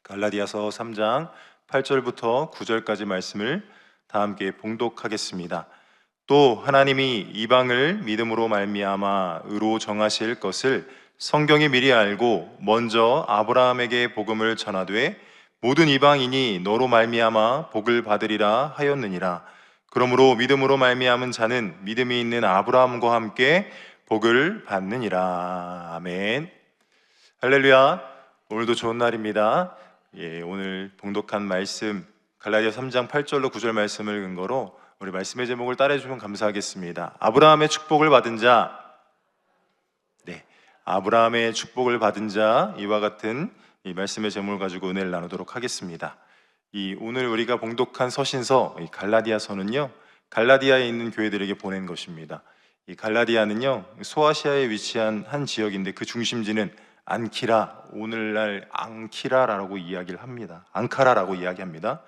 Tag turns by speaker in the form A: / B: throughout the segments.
A: 갈라디아서 3장 8절부터 9절까지 말씀을 다 함께 봉독하겠습니다. 또 하나님이 이방을 믿음으로 말미암아 의로 정하실 것을 성경이 미리 알고 먼저 아브라함에게 복음을 전하되 모든 이방인이 너로 말미암아 복을 받으리라 하였느니라. 그러므로 믿음으로 말미암은 자는 믿음이 있는 아브라함과 함께 복을 받느니라. 아멘. 할렐루야. 오늘도 좋은 날입니다. 오늘 봉독한 말씀 갈라디아 3장 8절로 9절 말씀을 근거로 우리 말씀의 제목을 따라해 주시면 감사하겠습니다. 아브라함의 축복을 받은 자. 아브라함의 축복을 받은 자, 이와 같은 이 말씀의 제목을 가지고 은혜를 나누도록 하겠습니다. 오늘 우리가 봉독한 서신서 갈라디아서는요, 갈라디아에 있는 교회들에게 보낸 것입니다. 이 갈라디아는요, 소아시아에 위치한 한 지역인데 그 중심지는 안키라, 오늘날 앙키라라고 이야기를 합니다. 앙카라라고 이야기합니다.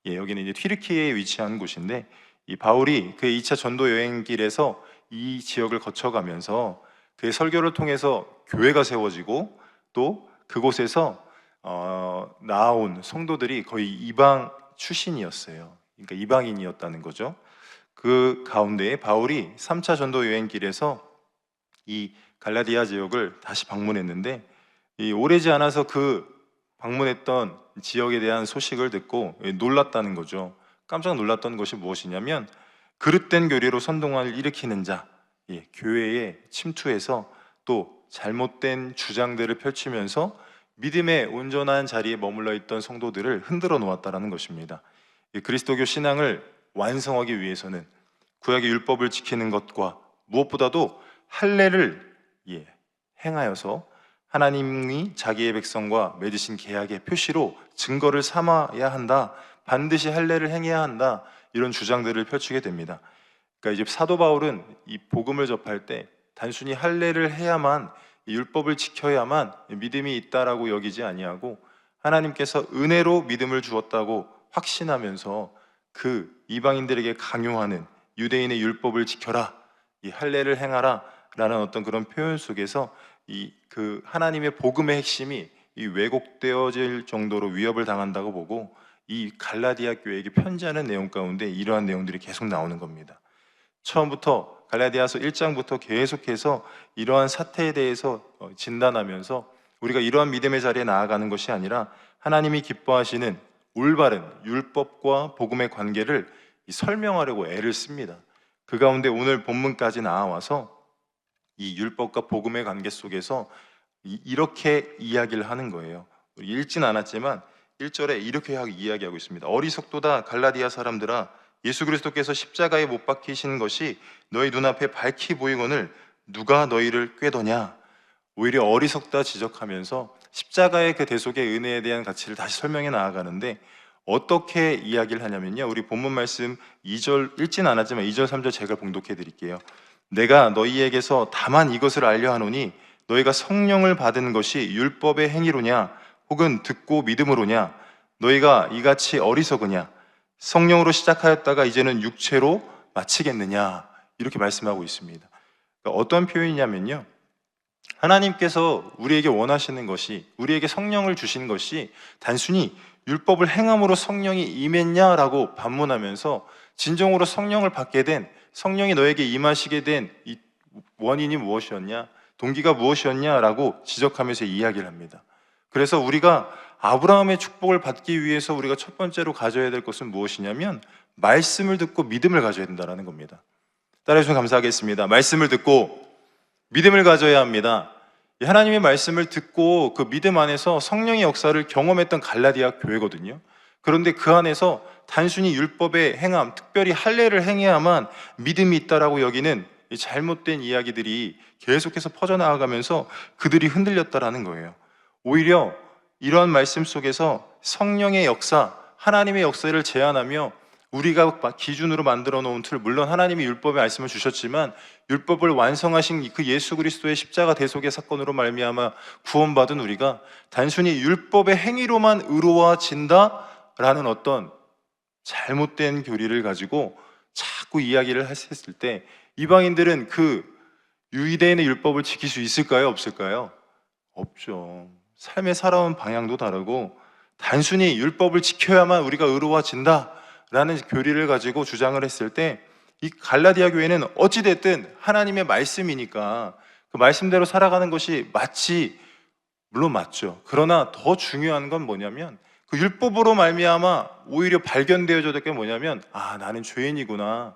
A: 여기는 이제 튀르키예에 위치한 곳인데, 이 바울이 그의 2차 전도 여행길에서 이 지역을 거쳐가면서 그의 설교를 통해서 교회가 세워지고 또 그곳에서 나온 성도들이 거의 이방 출신이었어요. 그러니까 이방인이었다는 거죠. 그 가운데 바울이 3차 전도 여행길에서 이 갈라디아 지역을 다시 방문했는데, 오래지 않아서 그 방문했던 지역에 대한 소식을 듣고 놀랐다는 거죠. 깜짝 놀랐던 것이 무엇이냐면, 그릇된 교리로 선동을 일으키는 자, 교회에 침투해서 또 잘못된 주장들을 펼치면서 믿음의 온전한 자리에 머물러 있던 성도들을 흔들어 놓았다는 것입니다. 그리스도교 신앙을 완성하기 위해서는 구약의 율법을 지키는 것과 무엇보다도 할례를 행하여서 하나님이 자기의 백성과 맺으신 계약의 표시로 증거를 삼아야 한다, 반드시 할례를 행해야 한다, 이런 주장들을 펼치게 됩니다. 그러니까 이제 사도 바울은 이 복음을 접할 때 단순히 할례를 해야만, 율법을 지켜야만 믿음이 있다라고 여기지 아니하고 하나님께서 은혜로 믿음을 주었다고 확신하면서 그 이방인들에게 강요하는 유대인의 율법을 지켜라, 이 할례를 행하라 라는 어떤 그런 표현 속에서 그 하나님의 복음의 핵심이 왜곡되어질 정도로 위협을 당한다고 보고, 이 갈라디아 교회에게 편지하는 내용 가운데 이러한 내용들이 계속 나오는 겁니다. 처음부터 갈라디아서 1장부터 계속해서 이러한 사태에 대해서 진단하면서 우리가 이러한 믿음의 자리에 나아가는 것이 아니라 하나님이 기뻐하시는 올바른 율법과 복음의 관계를 설명하려고 애를 씁니다. 그 가운데 오늘 본문까지 나와서 이 율법과 복음의 관계 속에서 이렇게 이야기를 하는 거예요. 읽진 않았지만 1절에 이렇게 이야기하고 있습니다. 어리석도다 갈라디아 사람들아, 예수 그리스도께서 십자가에 못 박히신 것이 너희 눈앞에 밝히 보이거늘 누가 너희를 꾀더냐. 오히려 어리석다 지적하면서 십자가의 그 대속의 은혜에 대한 가치를 다시 설명해 나아가는데, 어떻게 이야기를 하냐면요, 우리 본문 말씀 2절 읽진 않았지만 2절 3절 제가 봉독해 드릴게요. 내가 너희에게서 다만 이것을 알려 하노니 너희가 성령을 받은 것이 율법의 행위로냐 혹은 듣고 믿음으로냐. 너희가 이같이 어리석으냐. 성령으로 시작하였다가 이제는 육체로 마치겠느냐. 이렇게 말씀하고 있습니다. 그러니까 어떤 표현이냐면요, 하나님께서 우리에게 원하시는 것이, 우리에게 성령을 주신 것이 단순히 율법을 행함으로 성령이 임했냐라고 반문하면서 진정으로 성령을 받게 된, 성령이 너에게 임하시게 된 이 원인이 무엇이었냐, 동기가 무엇이었냐라고 지적하면서 이야기를 합니다. 그래서 우리가 아브라함의 축복을 받기 위해서 우리가 첫 번째로 가져야 될 것은 무엇이냐면 말씀을 듣고 믿음을 가져야 된다는 겁니다. 따라해 주시면 감사하겠습니다. 말씀을 듣고 믿음을 가져야 합니다. 하나님의 말씀을 듣고 그 믿음 안에서 성령의 역사를 경험했던 갈라디아 교회거든요. 그런데 그 안에서 단순히 율법의 행함, 특별히 할례를 행해야만 믿음이 있다라고 여기는 이 잘못된 이야기들이 계속해서 퍼져나가면서 그들이 흔들렸다라는 거예요. 오히려 이러한 말씀 속에서 성령의 역사, 하나님의 역사를 제안하며 우리가 기준으로 만들어 놓은 틀, 물론 하나님이 율법의 말씀을 주셨지만 율법을 완성하신 그 예수 그리스도의 십자가 대속의 사건으로 말미암아 구원받은 우리가 단순히 율법의 행위로만 의로워진다라는 어떤 잘못된 교리를 가지고 자꾸 이야기를 했을 때, 이방인들은 그 유대인의 율법을 지킬 수 있을까요? 없을까요? 없죠. 삶의 살아온 방향도 다르고 단순히 율법을 지켜야만 우리가 의로워진다라는 교리를 가지고 주장을 했을 때 이 갈라디아 교회는 어찌됐든 하나님의 말씀이니까 그 말씀대로 살아가는 것이 물론 맞죠. 그러나 더 중요한 건 뭐냐면 그 율법으로 말미암아 오히려 발견되어졌던 게 뭐냐면 나는 죄인이구나.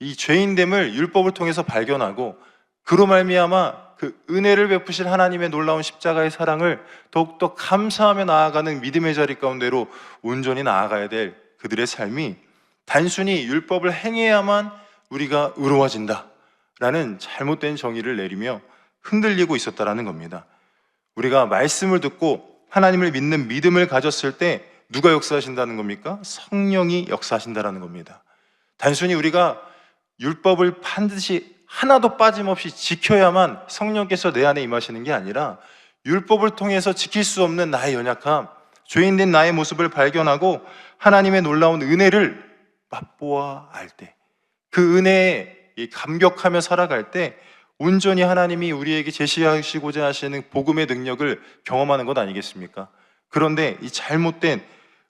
A: 이 죄인됨을 율법을 통해서 발견하고 그로 말미암아 그 은혜를 베푸실 하나님의 놀라운 십자가의 사랑을 더욱더 감사하며 나아가는 믿음의 자리 가운데로 온전히 나아가야 될 그들의 삶이 단순히 율법을 행해야만 우리가 의로워진다라는 잘못된 정의를 내리며 흔들리고 있었다라는 겁니다. 우리가 말씀을 듣고 하나님을 믿는 믿음을 가졌을 때 누가 역사하신다는 겁니까? 성령이 역사하신다라는 겁니다. 단순히 우리가 율법을 반드시 하나도 빠짐없이 지켜야만 성령께서 내 안에 임하시는 게 아니라 율법을 통해서 지킬 수 없는 나의 연약함, 죄인된 나의 모습을 발견하고 하나님의 놀라운 은혜를 맛보아 알 때, 그 은혜에 감격하며 살아갈 때 온전히 하나님이 우리에게 제시하시고자 하시는 복음의 능력을 경험하는 것 아니겠습니까? 그런데 이 잘못된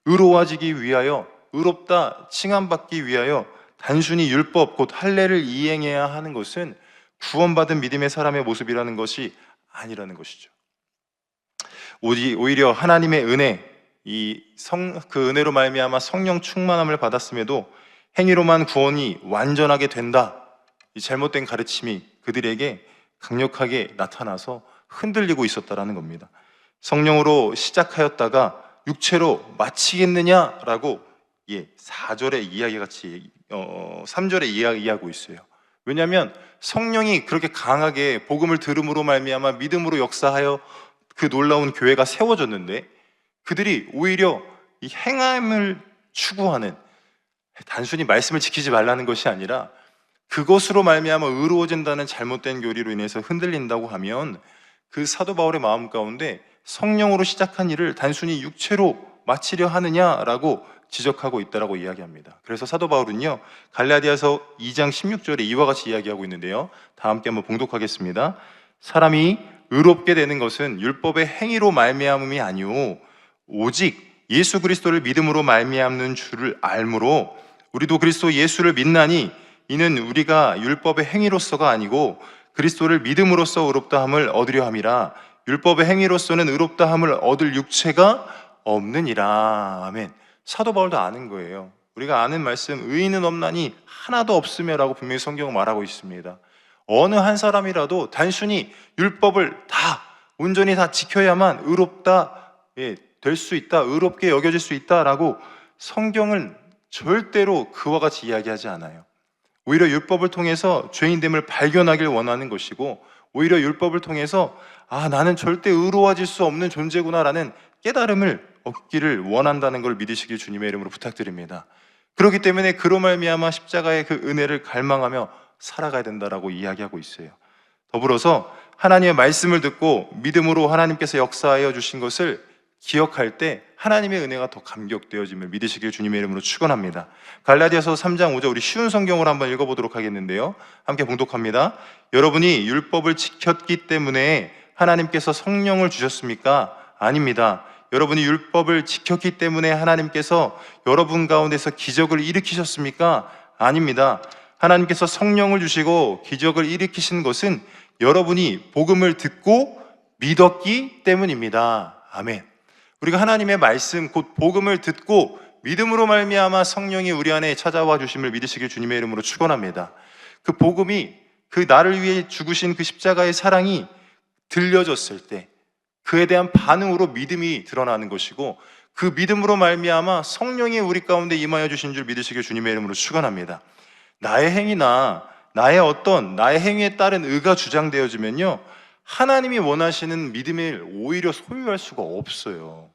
A: 의로워지기 위하여, 의롭다 칭함받기 위하여 단순히 율법 곧 할례를 이행해야 하는 것은 구원받은 믿음의 사람의 모습이라는 것이 아니라는 것이죠. 오히려 하나님의 은혜, 그 은혜로 말미암아 성령 충만함을 받았음에도 행위로만 구원이 완전하게 된다, 이 잘못된 가르침이 그들에게 강력하게 나타나서 흔들리고 있었다라는 겁니다. 성령으로 시작하였다가 육체로 마치겠느냐라고 4절의 이야기같이 3절에 이야기하고 있어요. 왜냐하면 성령이 그렇게 강하게 복음을 들음으로 말미암아 믿음으로 역사하여 그 놀라운 교회가 세워졌는데 그들이 오히려 이 행함을 추구하는, 단순히 말씀을 지키지 말라는 것이 아니라 그것으로 말미암아 의로워진다는 잘못된 교리로 인해서 흔들린다고 하면 그 사도 바울의 마음 가운데 성령으로 시작한 일을 단순히 육체로 마치려 하느냐라고 지적하고 있다라고 이야기합니다. 그래서 사도 바울은요, 갈라디아서 2장 16절에 이와 같이 이야기하고 있는데요, 다 함께 한번 봉독하겠습니다. 사람이 의롭게 되는 것은 율법의 행위로 말미암음이 아니오 오직 예수 그리스도를 믿음으로 말미암는 줄을 알므로 우리도 그리스도 예수를 믿나니 이는 우리가 율법의 행위로서가 아니고 그리스도를 믿음으로써 의롭다함을 얻으려 함이라. 율법의 행위로서는 의롭다함을 얻을 육체가 없느니라. 아멘. 사도 바울도 아는 거예요. 우리가 아는 말씀, 의인은 없나니 하나도 없으며라고 분명히 성경은 말하고 있습니다. 어느 한 사람이라도 단순히 율법을 온전히 다 지켜야만 의롭다 될 수 있다, 의롭게 여겨질 수 있다라고 성경은 절대로 그와 같이 이야기하지 않아요. 오히려 율법을 통해서 죄인됨을 발견하길 원하는 것이고, 오히려 율법을 통해서 나는 절대 의로워질 수 없는 존재구나라는 깨달음을 얻기를 원한다는 걸 믿으시길 주님의 이름으로 부탁드립니다. 그렇기 때문에 그로 말미암아 십자가의 그 은혜를 갈망하며 살아가야 된다라고 이야기하고 있어요. 더불어서 하나님의 말씀을 듣고 믿음으로 하나님께서 역사하여 주신 것을 기억할 때 하나님의 은혜가 더 감격되어짐을 믿으시길 주님의 이름으로 축원합니다. 갈라디아서 3장 5절, 우리 쉬운 성경으로 한번 읽어보도록 하겠는데요, 함께 봉독합니다. 여러분이 율법을 지켰기 때문에 하나님께서 성령을 주셨습니까? 아닙니다. 여러분이 율법을 지켰기 때문에 하나님께서 여러분 가운데서 기적을 일으키셨습니까? 아닙니다. 하나님께서 성령을 주시고 기적을 일으키신 것은 여러분이 복음을 듣고 믿었기 때문입니다. 아멘. 우리가 하나님의 말씀 곧 복음을 듣고 믿음으로 말미암아 성령이 우리 안에 찾아와 주심을 믿으시길 주님의 이름으로 축원합니다. 그 복음이, 그 나를 위해 죽으신 그 십자가의 사랑이 들려졌을 때 그에 대한 반응으로 믿음이 드러나는 것이고, 그 믿음으로 말미암아 성령이 우리 가운데 임하여 주신 줄 믿으시길 주님의 이름으로 축원합니다. 나의 행위나 나의 행위에 따른 의가 주장되어지면요, 하나님이 원하시는 믿음을 오히려 소유할 수가 없어요.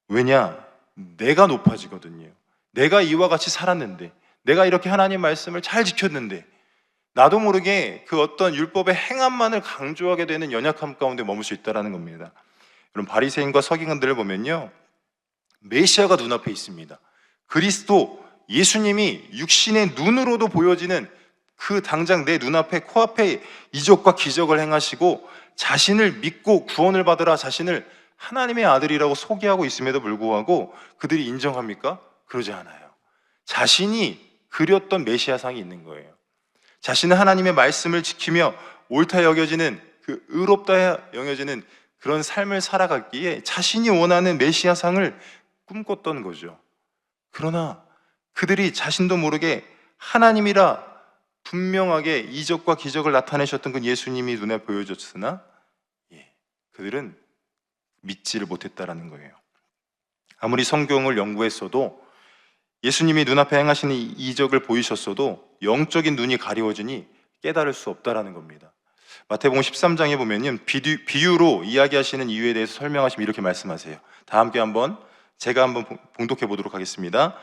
A: 왜냐? 내가 높아지거든요. 내가 이와 같이 살았는데, 내가 이렇게 하나님 말씀을 잘 지켰는데, 나도 모르게 그 어떤 율법의 행함만을 강조하게 되는 연약함 가운데 머물 수 있다는 겁니다. 여러분, 바리새인과 서기관들을 보면요, 메시아가 눈앞에 있습니다. 그리스도 예수님이 육신의 눈으로도 보여지는 그 당장 내 눈앞에, 코앞에 이적과 기적을 행하시고 자신을 믿고 구원을 받으라 자신을 하나님의 아들이라고 소개하고 있음에도 불구하고 그들이 인정합니까? 그러지 않아요. 자신이 그렸던 메시아상이 있는 거예요. 자신은 하나님의 말씀을 지키며 옳다 여겨지는, 그 의롭다 여겨지는 그런 삶을 살아갔기에 자신이 원하는 메시아상을 꿈꿨던 거죠. 그러나 그들이 자신도 모르게 하나님이라 분명하게 이적과 기적을 나타내셨던 그 예수님이 눈에 보여졌으나 그들은 믿지를 못했다라는 거예요. 아무리 성경을 연구했어도, 예수님이 눈앞에 행하시는 이적을 보이셨어도 영적인 눈이 가리워지니 깨달을 수 없다라는 겁니다. 마태복음 13장에 보면요, 비유로 이야기하시는 이유에 대해서 설명하시면 이렇게 말씀하세요. 다 함께 제가 한번 봉독해 보도록 하겠습니다.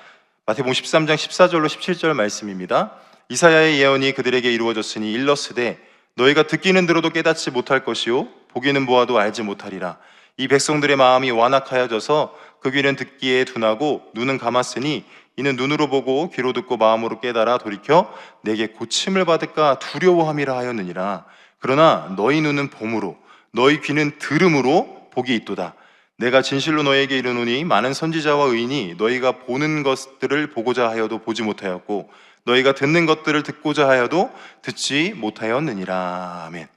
A: 마태복음 13장 14절로 17절 말씀입니다. 이사야의 예언이 그들에게 이루어졌으니 일러스되 너희가 듣기는 들어도 깨닫지 못할 것이요 보기는 보아도 알지 못하리라. 이 백성들의 마음이 완악하여져서 그 귀는 듣기에 둔하고 눈은 감았으니 이는 눈으로 보고 귀로 듣고 마음으로 깨달아 돌이켜 내게 고침을 받을까 두려워함이라 하였느니라. 그러나 너희 눈은 봄으로 너희 귀는 들음으로 복이 있도다. 내가 진실로 너희에게 이르노니 많은 선지자와 의인이 너희가 보는 것들을 보고자 하여도 보지 못하였고 너희가 듣는 것들을 듣고자 하여도 듣지 못하였느니라. 아멘.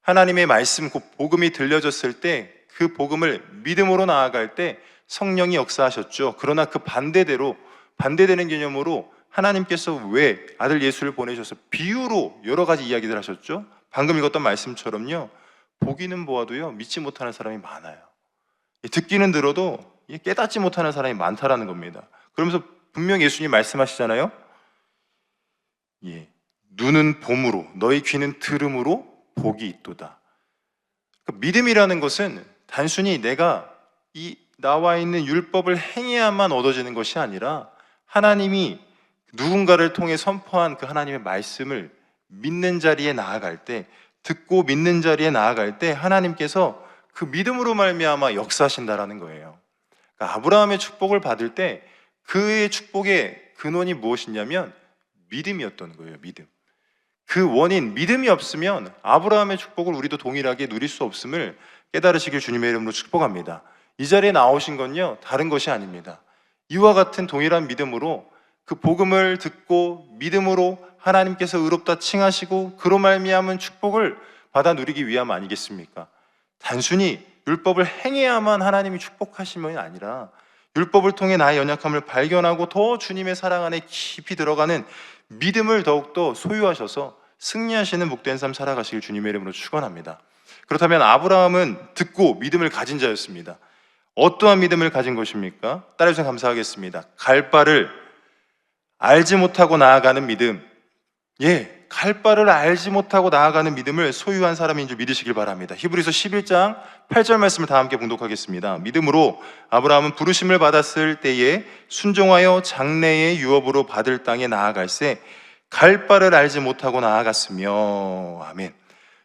A: 하나님의 말씀, 곧 복음이 들려졌을 때 그 복음을 믿음으로 나아갈 때 성령이 역사하셨죠. 그러나 그 반대되는 개념으로 하나님께서 왜 아들 예수를 보내셔서 비유로 여러 가지 이야기들 하셨죠. 방금 읽었던 말씀처럼요, 보기는 보아도요 믿지 못하는 사람이 많아요. 듣기는 들어도 깨닫지 못하는 사람이 많다라는 겁니다. 그러면서 분명히 예수님 말씀하시잖아요. 눈은 봄으로 너희 귀는 들음으로 복이 있도다. 믿음이라는 것은 단순히 내가 나와 있는 율법을 행해야만 얻어지는 것이 아니라 하나님이 누군가를 통해 선포한 그 하나님의 말씀을 믿는 자리에 나아갈 때, 듣고 믿는 자리에 나아갈 때 하나님께서 그 믿음으로 말미암아 역사하신다라는 거예요. 그러니까 아브라함의 축복을 받을 때 그의 축복의 근원이 무엇이냐면 믿음이었던 거예요. 믿음. 그 원인, 믿음이 없으면 아브라함의 축복을 우리도 동일하게 누릴 수 없음을 깨달으시길 주님의 이름으로 축복합니다. 이 자리에 나오신 건요 다른 것이 아닙니다. 이와 같은 동일한 믿음으로 그 복음을 듣고 믿음으로 하나님께서 의롭다 칭하시고 그로 말미암은 축복을 받아 누리기 위함 아니겠습니까? 단순히 율법을 행해야만 하나님이 축복하시면이 아니라 율법을 통해 나의 연약함을 발견하고 더 주님의 사랑 안에 깊이 들어가는 믿음을 더욱더 소유하셔서 승리하시는 복된 삶 살아가시길 주님의 이름으로 축원합니다. 그렇다면 아브라함은 듣고 믿음을 가진 자였습니다. 어떠한 믿음을 가진 것입니까? 따라주셔서 감사하겠습니다. 갈 바를 알지 못하고 나아가는 믿음. 갈 바를 알지 못하고 나아가는 믿음을 소유한 사람인 줄 믿으시길 바랍니다. 히브리서 11장 8절 말씀을 다 함께 봉독하겠습니다. 믿음으로 아브라함은 부르심을 받았을 때에 순종하여 장래의 유업으로 받을 땅에 나아갈새 갈 바를 알지 못하고 나아갔으며. 아멘.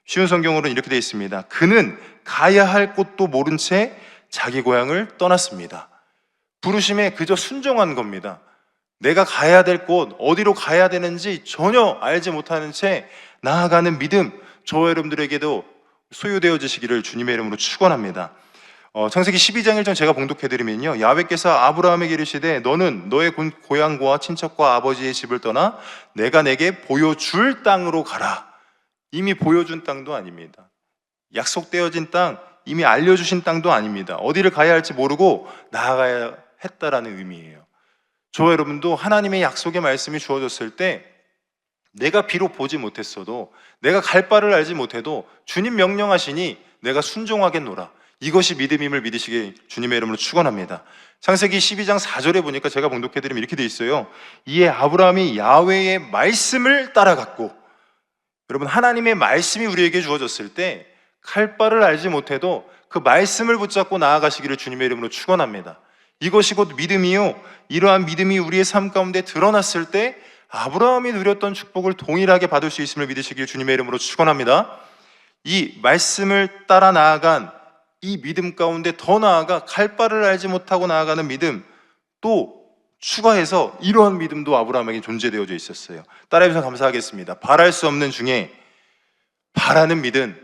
A: 쉬운 성경으로는 이렇게 되어 있습니다. 그는 가야 할 곳도 모른 채 자기 고향을 떠났습니다. 부르심에 그저 순종한 겁니다. 내가 가야 될 곳, 어디로 가야 되는지 전혀 알지 못하는 채 나아가는 믿음, 저와 여러분들에게도 소유되어지시기를 주님의 이름으로 축원합니다. 창세기 12장 1절 제가 봉독해드리면요, 야훼께서 아브라함에게 이르시되 너는 너의 고향과 친척과 아버지의 집을 떠나 내가 내게 보여줄 땅으로 가라. 이미 보여준 땅도 아닙니다. 약속되어진 땅, 이미 알려주신 땅도 아닙니다. 어디를 가야 할지 모르고 나아가야 했다라는 의미예요. 저와 여러분도 하나님의 약속의 말씀이 주어졌을 때 내가 비록 보지 못했어도, 내가 갈 바를 알지 못해도 주님 명령하시니 내가 순종하겠노라. 이것이 믿음임을 믿으시길 주님의 이름으로 축원합니다. 창세기 12장 4절에 보니까 제가 봉독해드리면 이렇게 돼 있어요. 이에 아브라함이 야훼의 말씀을 따라갔고, 여러분 하나님의 말씀이 우리에게 주어졌을 때 갈 바를 알지 못해도 그 말씀을 붙잡고 나아가시기를 주님의 이름으로 축원합니다. 이것이 곧 믿음이요, 이러한 믿음이 우리의 삶 가운데 드러났을 때 아브라함이 누렸던 축복을 동일하게 받을 수 있음을 믿으시길 주님의 이름으로 축원합니다. 이 말씀을 따라 나아간 이 믿음 가운데 더 나아가 갈 바를 알지 못하고 나아가는 믿음, 또 추가해서 이러한 믿음도 아브라함에게 존재되어져 있었어요. 따라해주셔서 감사하겠습니다. 바랄 수 없는 중에 바라는 믿음,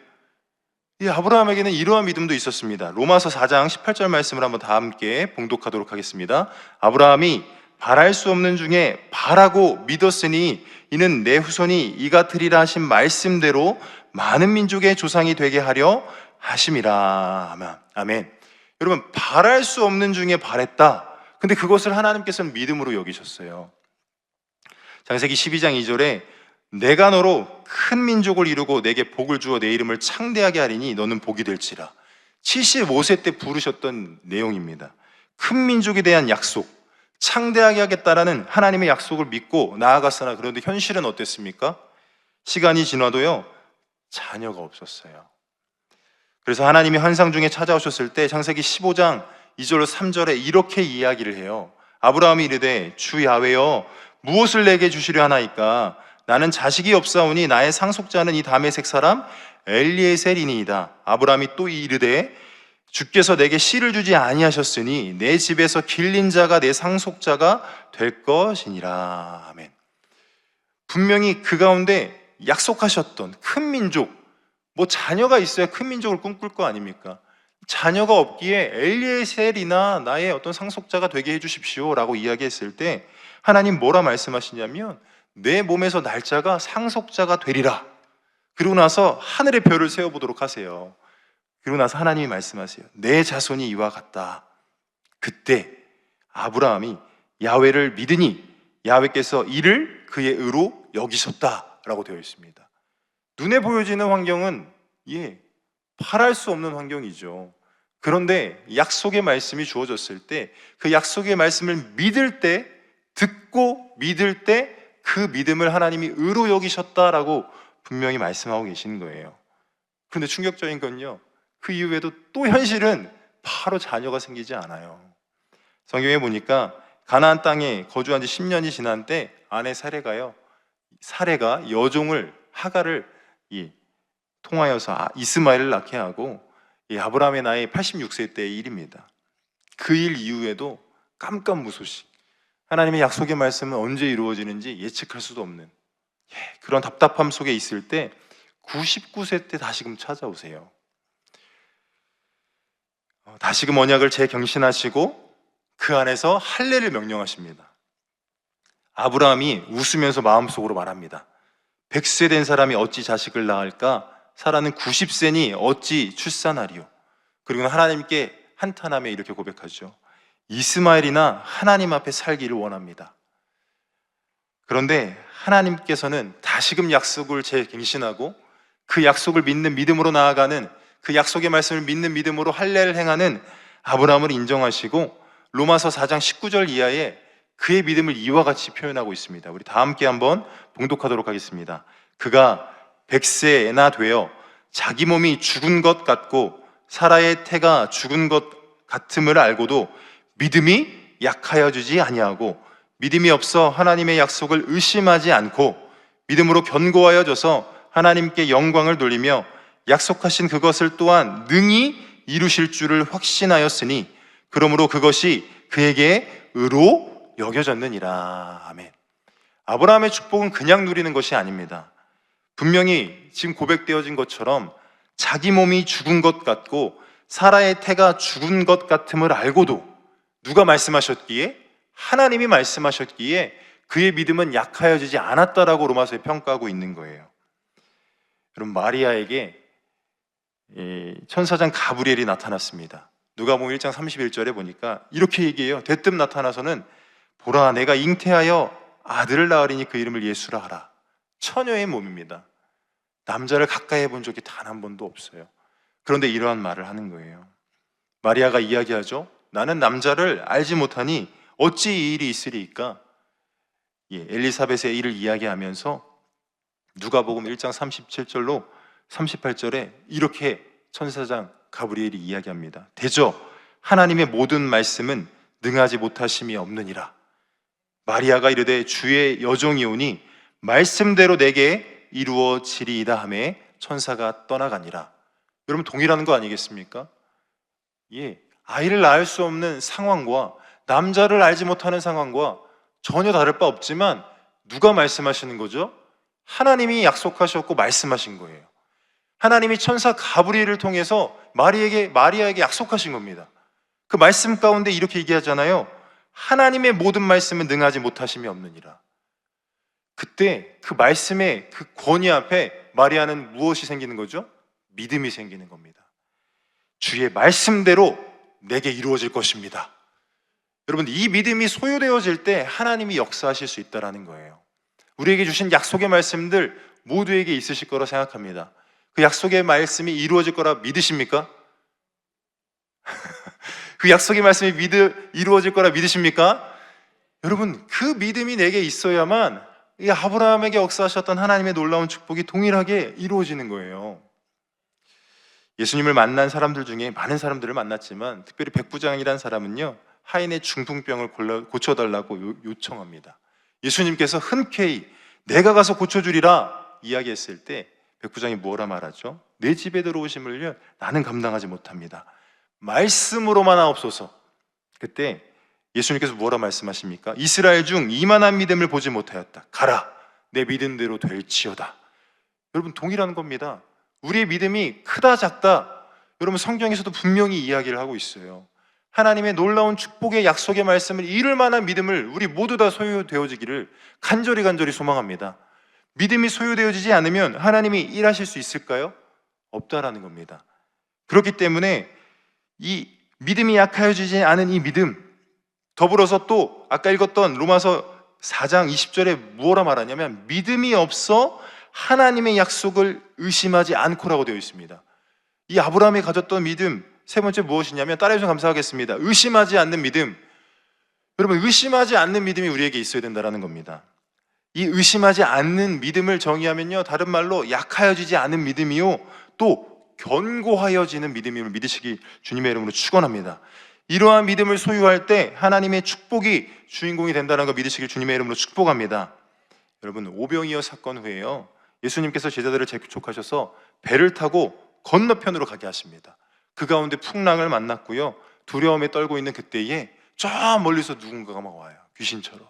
A: 이 아브라함에게는 이러한 믿음도 있었습니다. 로마서 4장 18절 말씀을 한번 다 함께 봉독하도록 하겠습니다. 아브라함이 바랄 수 없는 중에 바라고 믿었으니 이는 내 후손이 이 같으리라 하신 말씀대로 많은 민족의 조상이 되게 하려 하심이라. 아멘. 여러분, 바랄 수 없는 중에 바랬다. 근데 그것을 하나님께서는 믿음으로 여기셨어요. 창세기 12장 2절에 내가 너로 큰 민족을 이루고 내게 복을 주어 내 이름을 창대하게 하리니 너는 복이 될지라. 75세 때 부르셨던 내용입니다. 큰 민족에 대한 약속, 창대하게 하겠다라는 하나님의 약속을 믿고 나아갔으나 그런데 현실은 어땠습니까? 시간이 지나도요, 자녀가 없었어요. 그래서 하나님이 환상 중에 찾아오셨을 때 창세기 15장 2절로 3절에 이렇게 이야기를 해요. 아브라함이 이르되 주 야훼여 무엇을 내게 주시려 하나이까? 나는 자식이 없사오니 나의 상속자는 이 다메섹 사람 엘리에셀이니이다. 아브라함이 또 이르되 주께서 내게 씨를 주지 아니하셨으니 내 집에서 길린 자가 내 상속자가 될 것이니라. 아멘. 분명히 그 가운데 약속하셨던 큰 민족, 뭐 자녀가 있어야 큰 민족을 꿈꿀 거 아닙니까? 자녀가 없기에 엘리에셀이나 나의 어떤 상속자가 되게 해주십시오 라고 이야기했을 때 하나님 뭐라 말씀하시냐면 내 몸에서 날짜가 상속자가 되리라. 그리고 나서 하늘의 별을 세워보도록 하세요. 그리고 나서 하나님이 말씀하세요. 내 자손이 이와 같다. 그때 아브라함이 야훼를 믿으니 야훼께서 이를 그의 의로 여기셨다라고 되어 있습니다. 눈에 보여지는 환경은 바랄 수 없는 환경이죠. 그런데 약속의 말씀이 주어졌을 때 그 약속의 말씀을 믿을 때, 듣고 믿을 때 그 믿음을 하나님이 의로 여기셨다라고 분명히 말씀하고 계시는 거예요. 그런데 충격적인 건요, 그 이후에도 또 현실은 바로 자녀가 생기지 않아요. 성경에 보니까 가나안 땅에 거주한 지 10년이 지난 때 아내 사레가 여종을 하가를 통하여서 이스마엘을 낳게 하고 아브라함의 나이 86세 때의 일입니다. 그 일 이후에도 깜깜무소식, 하나님의 약속의 말씀은 언제 이루어지는지 예측할 수도 없는 그런 답답함 속에 있을 때 99세 때 다시금 찾아오세요. 다시금 언약을 재경신하시고 그 안에서 할례를 명령하십니다. 아브라함이 웃으면서 마음속으로 말합니다. 100세 된 사람이 어찌 자식을 낳을까? 사라는 90세니 어찌 출산하리요? 그리고 하나님께 한탄하며 이렇게 고백하죠. 이스마엘이나 하나님 앞에 살기를 원합니다. 그런데 하나님께서는 다시금 약속을 재갱신하고 그 약속을 믿는 믿음으로 나아가는, 그 약속의 말씀을 믿는 믿음으로 할례를 행하는 아브라함을 인정하시고 로마서 4장 19절 이하에 그의 믿음을 이와 같이 표현하고 있습니다. 우리 다 함께 한번 봉독하도록 하겠습니다. 그가 100세나 되어 자기 몸이 죽은 것 같고 사라의 태가 죽은 것 같음을 알고도 믿음이 약하여 주지 아니하고 믿음이 없어 하나님의 약속을 의심하지 않고 믿음으로 견고하여 져서 하나님께 영광을 돌리며 약속하신 그것을 또한 능히 이루실 줄을 확신하였으니 그러므로 그것이 그에게 의로 여겨졌느니라. 아멘. 아브라함의 축복은 그냥 누리는 것이 아닙니다. 분명히 지금 고백되어진 것처럼 자기 몸이 죽은 것 같고 사라의 태가 죽은 것 같음을 알고도 누가 말씀하셨기에? 하나님이 말씀하셨기에 그의 믿음은 약하여지지 않았다라고 로마서에 평가하고 있는 거예요. 여러분, 마리아에게 천사장 가브리엘이 나타났습니다. 누가복음 1장 31절에 보니까 이렇게 얘기해요. 대뜸 나타나서는 보라, 내가 잉태하여 아들을 낳으리니 그 이름을 예수라 하라. 처녀의 몸입니다. 남자를 가까이 해본 적이 단 한 번도 없어요. 그런데 이러한 말을 하는 거예요. 마리아가 이야기하죠. 나는 남자를 알지 못하니 어찌 이 일이 있으리이까? 엘리사벳의 일을 이야기하면서 누가복음 1장 37절로 38절에 이렇게 천사장 가브리엘이 이야기합니다. 대저 하나님의 모든 말씀은 능하지 못하심이 없느니라. 마리아가 이르되 주의 여종이오니 말씀대로 내게 이루어지리이다 하매 천사가 떠나가니라. 여러분, 동일한 거 아니겠습니까? 아이를 낳을 수 없는 상황과 남자를 알지 못하는 상황과 전혀 다를 바 없지만 누가 말씀하시는 거죠? 하나님이 약속하셨고 말씀하신 거예요. 하나님이 천사 가브리엘을 통해서 마리아에게 약속하신 겁니다. 그 말씀 가운데 이렇게 얘기하잖아요. 하나님의 모든 말씀은 능하지 못하심이 없느니라. 그때 그 말씀의 그 권위 앞에 마리아는 무엇이 생기는 거죠? 믿음이 생기는 겁니다. 주의 말씀대로 내게 이루어질 것입니다. 여러분, 이 믿음이 소유되어질 때 하나님이 역사하실 수 있다는 거예요. 우리에게 주신 약속의 말씀들 모두에게 있으실 거라 생각합니다. 그 약속의 말씀이 이루어질 거라 믿으십니까? 그 약속의 말씀이 이루어질 거라 믿으십니까? 여러분, 그 믿음이 내게 있어야만 이 아브라함에게 역사하셨던 하나님의 놀라운 축복이 동일하게 이루어지는 거예요. 예수님을 만난 사람들 중에 많은 사람들을 만났지만 특별히 백부장이라는 사람은요, 하인의 중풍병을 고쳐달라고 요청합니다. 예수님께서 흔쾌히 내가 가서 고쳐주리라 이야기했을 때 백부장이 뭐라 말하죠? 내 집에 들어오심을요 나는 감당하지 못합니다. 말씀으로만 하옵소서. 그때 예수님께서 뭐라 말씀하십니까? 이스라엘 중 이만한 믿음을 보지 못하였다. 가라, 내 믿음대로 될지어다. 여러분, 동일한 겁니다. 우리의 믿음이 크다 작다, 여러분 성경에서도 분명히 이야기를 하고 있어요. 하나님의 놀라운 축복의 약속의 말씀을 이룰 만한 믿음을 우리 모두 다 소유되어지기를 간절히 소망합니다. 믿음이 소유되어지지 않으면 하나님이 일하실 수 있을까요? 없다라는 겁니다. 그렇기 때문에 이 믿음이 약하여지지 않은 이 믿음, 더불어서 또 아까 읽었던 로마서 4장 20절에 무엇라 말하냐면 믿음이 없어 하나님의 약속을 의심하지 않고라고 되어 있습니다. 이 아브라함이 가졌던 믿음, 세 번째 무엇이냐면, 따라해주셔서 감사하겠습니다. 의심하지 않는 믿음. 여러분, 의심하지 않는 믿음이 우리에게 있어야 된다는 겁니다. 이 의심하지 않는 믿음을 정의하면요, 다른 말로 약하여지지 않은 믿음이요, 또 견고하여지는 믿음임을 믿으시기 주님의 이름으로 축원합니다. 이러한 믿음을 소유할 때 하나님의 축복이 주인공이 된다는 거 믿으시길 주님의 이름으로 축복합니다. 여러분, 오병이어 사건 후에요, 예수님께서 제자들을 재촉하셔서 배를 타고 건너편으로 가게 하십니다. 그 가운데 풍랑을 만났고요, 두려움에 떨고 있는 그때에 저 멀리서 누군가가 막 와요. 귀신처럼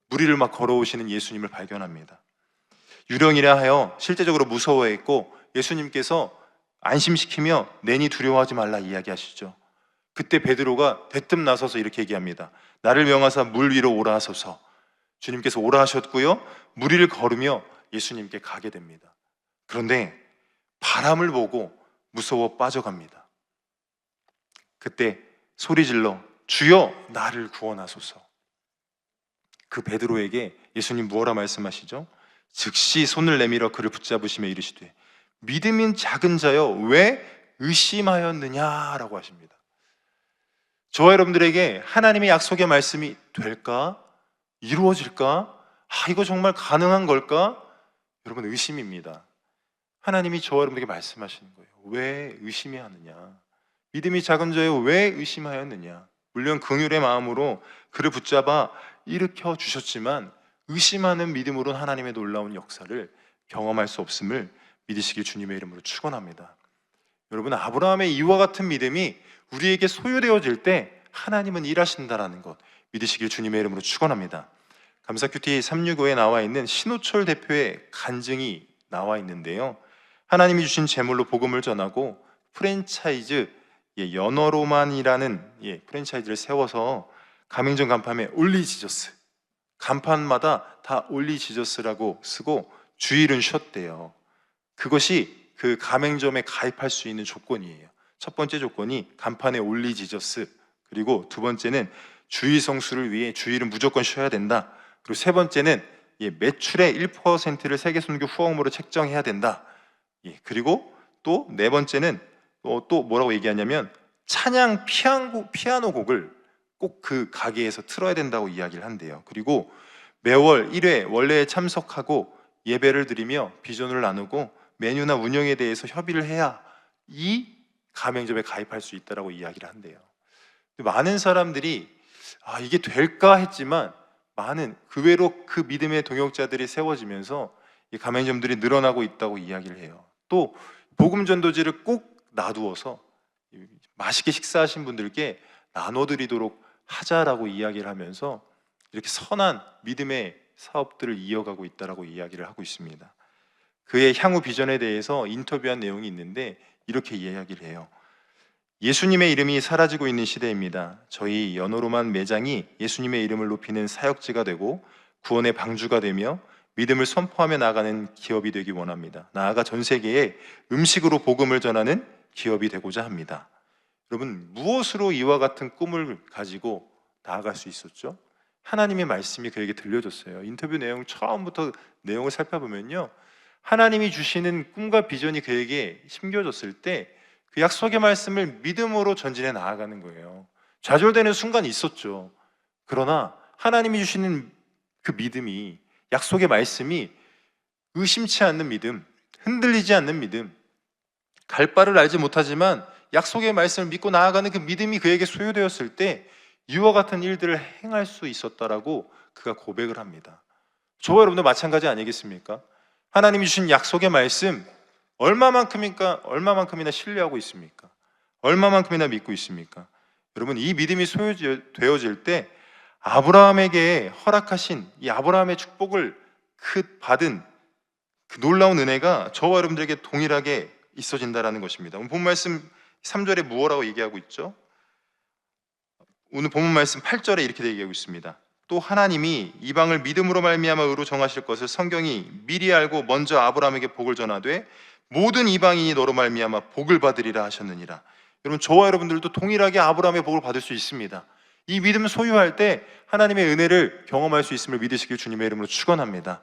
A: 무리를 막 걸어오시는 예수님을 발견합니다. 유령이라 하여 실제적으로 무서워했고 예수님께서 안심시키며 내니 두려워하지 말라 이야기하시죠. 그때 베드로가 대뜸 나서서 이렇게 얘기합니다. 나를 명하사 물 위로 오라 하소서. 주님께서 오라 하셨고요, 무리를 걸으며 예수님께 가게 됩니다. 그런데 바람을 보고 무서워 빠져갑니다. 그때 소리질러 주여 나를 구원하소서. 그 베드로에게 예수님 무엇라 말씀하시죠? 즉시 손을 내밀어 그를 붙잡으시며 이르시되 믿음인 작은 자여 왜 의심하였느냐라고 하십니다. 저와 여러분들에게 하나님의 약속의 말씀이 될까? 이루어질까? 이거 정말 가능한 걸까? 여러분, 의심입니다. 하나님이 저와 여러분에게 말씀하시는 거예요. 왜 의심이 하느냐? 믿음이 작은 자여 왜 의심하였느냐? 물론 긍휼의 마음으로 그를 붙잡아 일으켜 주셨지만 의심하는 믿음으로는 하나님의 놀라운 역사를 경험할 수 없음을 믿으시길 주님의 이름으로 축원합니다. 여러분, 아브라함의 이와 같은 믿음이 우리에게 소유되어질 때 하나님은 일하신다라는 것 믿으시길 주님의 이름으로 축원합니다. 감사 큐티 365에 나와 있는 신호철 대표의 간증이 나와 있는데요, 하나님이 주신 제물로 복음을 전하고 프랜차이즈 연어로만이라는 프랜차이즈를 세워서 가맹점 간판에 올리 지저스, 간판마다 다 올리 지저스라고 쓰고 주일은 쉬었대요. 그것이 그 가맹점에 가입할 수 있는 조건이에요. 첫 번째 조건이 간판에 올리 지저스, 그리고 두 번째는 주일 성수를 위해 주일은 무조건 쉬어야 된다. 그리고 세 번째는 매출의 1%를 세계선교 후원금으로 책정해야 된다. 그리고 또 네 번째는 또 뭐라고 얘기하냐면 찬양 피아노 곡을 꼭 그 가게에서 틀어야 된다고 이야기를 한대요. 그리고 매월 1회 원래에 참석하고 예배를 드리며 비전을 나누고 메뉴나 운영에 대해서 협의를 해야 이 가맹점에 가입할 수 있다고 이야기를 한대요. 많은 사람들이 이게 될까 했지만 많은 그 외로 그 믿음의 동역자들이 세워지면서 이 가맹점들이 늘어나고 있다고 이야기를 해요. 또 복음 전도지를 꼭 놔두어서 맛있게 식사하신 분들께 나눠드리도록 하자라고 이야기를 하면서 이렇게 선한 믿음의 사업들을 이어가고 있다라고 이야기를 하고 있습니다. 그의 향후 비전에 대해서 인터뷰한 내용이 있는데 이렇게 이야기를 해요. 예수님의 이름이 사라지고 있는 시대입니다. 저희 연호로만 매장이 예수님의 이름을 높이는 사역지가 되고 구원의 방주가 되며 믿음을 선포하며 나아가는 기업이 되기 원합니다. 나아가 전 세계에 음식으로 복음을 전하는 기업이 되고자 합니다. 여러분, 무엇으로 이와 같은 꿈을 가지고 나아갈 수 있었죠? 하나님의 말씀이 그에게 들려줬어요. 인터뷰 내용 처음부터 내용을 살펴보면요, 하나님이 주시는 꿈과 비전이 그에게 심겨졌을 때 그 약속의 말씀을 믿음으로 전진해 나아가는 거예요. 좌절되는 순간이 있었죠. 그러나 하나님이 주시는 그 믿음이, 약속의 말씀이 의심치 않는 믿음, 흔들리지 않는 믿음, 갈 바를 알지 못하지만 약속의 말씀을 믿고 나아가는 그 믿음이 그에게 소유되었을 때 이와 같은 일들을 행할 수 있었다라고 그가 고백을 합니다. 저와 여러분도 마찬가지 아니겠습니까? 하나님이 주신 약속의 말씀 얼마만큼이나 신뢰하고 있습니까? 얼마만큼이나 믿고 있습니까? 여러분, 이 믿음이 소유되어질 때 아브라함에게 허락하신 이 아브라함의 축복을 받은 그 놀라운 은혜가 저와 여러분들에게 동일하게 있어진다라는 것입니다. 오늘 본 말씀 3절에 무엇라고 얘기하고 있죠? 오늘 본문 말씀 8절에 이렇게 얘기하고 있습니다. 또 하나님이 이방을 믿음으로 말미암아 의로 정하실 것을 성경이 미리 알고 먼저 아브라함에게 복을 전하되 모든 이방인이 너로 말미암아 복을 받으리라 하셨느니라. 여러분, 저와 여러분들도 동일하게 아브라함의 복을 받을 수 있습니다. 이 믿음을 소유할 때 하나님의 은혜를 경험할 수 있음을 믿으시길 주님의 이름으로 축원합니다.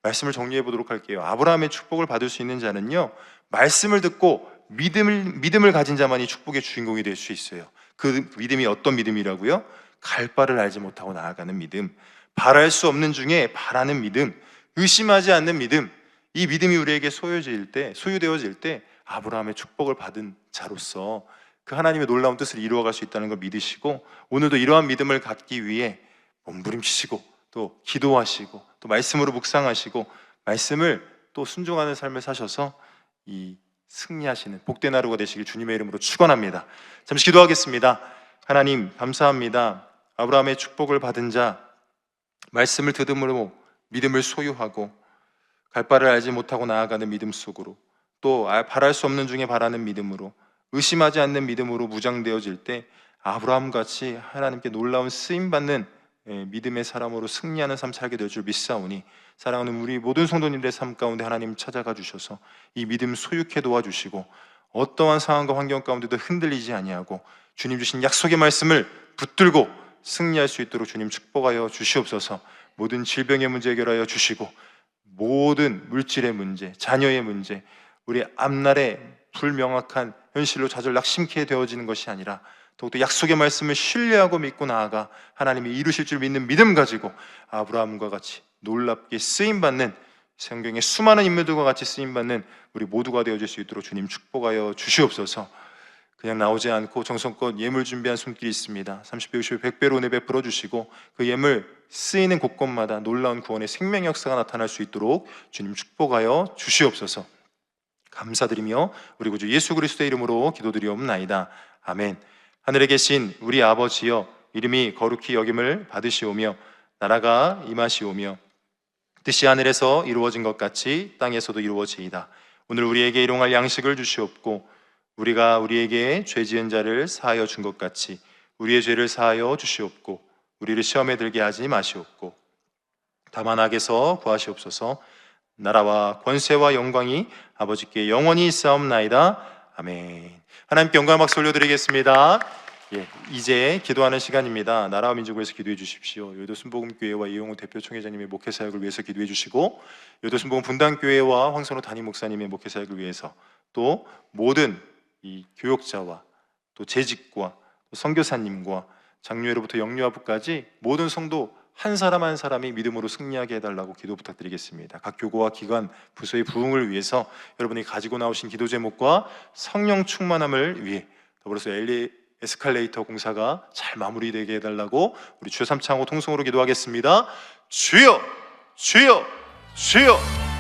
A: 말씀을 정리해 보도록 할게요. 아브라함의 축복을 받을 수 있는 자는요, 말씀을 듣고 믿음을 가진 자만이 축복의 주인공이 될 수 있어요. 그 믿음이 어떤 믿음이라고요? 갈 바를 알지 못하고 나아가는 믿음, 바랄 수 없는 중에 바라는 믿음, 의심하지 않는 믿음. 이 믿음이 우리에게 소유되어질 때 아브라함의 축복을 받은 자로서 그 하나님의 놀라운 뜻을 이루어갈 수 있다는 걸 믿으시고, 오늘도 이러한 믿음을 갖기 위해 몸부림치시고 또 기도하시고 또 말씀으로 묵상하시고 말씀을 또 순종하는 삶을 사셔서 이 승리하시는 복된 하루가 되시길 주님의 이름으로 축원합니다. 잠시 기도하겠습니다. 하나님, 감사합니다. 아브라함의 축복을 받은 자, 말씀을 듣음으로 믿음을 소유하고 갈 바를 알지 못하고 나아가는 믿음 속으로, 또 바랄 수 없는 중에 바라는 믿음으로, 의심하지 않는 믿음으로 무장되어질 때 아브라함같이 하나님께 놀라운 쓰임받는 믿음의 사람으로 승리하는 삶 살게 될 줄 믿사오니, 사랑하는 우리 모든 성도님들의 삶 가운데 하나님 찾아가 주셔서 이 믿음 소유케 도와주시고 어떠한 상황과 환경 가운데도 흔들리지 아니하고 주님 주신 약속의 말씀을 붙들고 승리할 수 있도록 주님 축복하여 주시옵소서. 모든 질병의 문제 해결하여 주시고 모든 물질의 문제, 자녀의 문제, 우리 앞날에 불명확한 현실로 좌절 낙심케 되어지는 것이 아니라 더욱더 약속의 말씀을 신뢰하고 믿고 나아가 하나님이 이루실 줄 믿는 믿음 가지고 아브라함과 같이 놀랍게 쓰임받는, 성경의 수많은 인물들과 같이 쓰임받는 우리 모두가 되어질 수 있도록 주님 축복하여 주시옵소서. 그냥 나오지 않고 정성껏 예물 준비한 손길이 있습니다. 30배, 50배, 100배로 은혜 베풀어 주시고 그 예물 쓰이는 곳곳마다 놀라운 구원의 생명 역사가 나타날 수 있도록 주님 축복하여 주시옵소서. 감사드리며 우리 구주 예수 그리스도의 이름으로 기도드리옵나이다. 아멘. 하늘에 계신 우리 아버지여, 이름이 거룩히 여김을 받으시오며 나라가 임하시오며 뜻이 하늘에서 이루어진 것 같이 땅에서도 이루어지이다. 오늘 우리에게 일용할 양식을 주시옵고 우리가 우리에게 죄 지은 자를 사하여 준 것 같이 우리의 죄를 사하여 주시옵고 우리를 시험에 들게 하지 마시옵고 다만 악에서 구하시옵소서. 나라와 권세와 영광이 아버지께 영원히 있사옵나이다. 아멘. 하나님께 영광 박수 올려드리겠습니다. 이제 기도하는 시간입니다. 나라와 민족을 위해서 기도해 주십시오. 여의도 순복음교회와 이용우 대표 총회장님의 목회사역을 위해서 기도해 주시고, 여의도 순복음 분당교회와 황선호 담임 목사님의 목회사역을 위해서, 또 모든 이 교역자와 또 재직과 또 선교사님과 장로회로부터 영유아부까지 모든 성도 한 사람 한 사람이 믿음으로 승리하게 해달라고 기도 부탁드리겠습니다. 각 교구와 기관, 부서의 부흥을 위해서 여러분이 가지고 나오신 기도 제목과 성령 충만함을 위해, 더불어서 에스컬레이터 공사가 잘 마무리되게 해달라고 우리 주여 삼창호 통성으로 기도하겠습니다. 주여, 주여, 주여.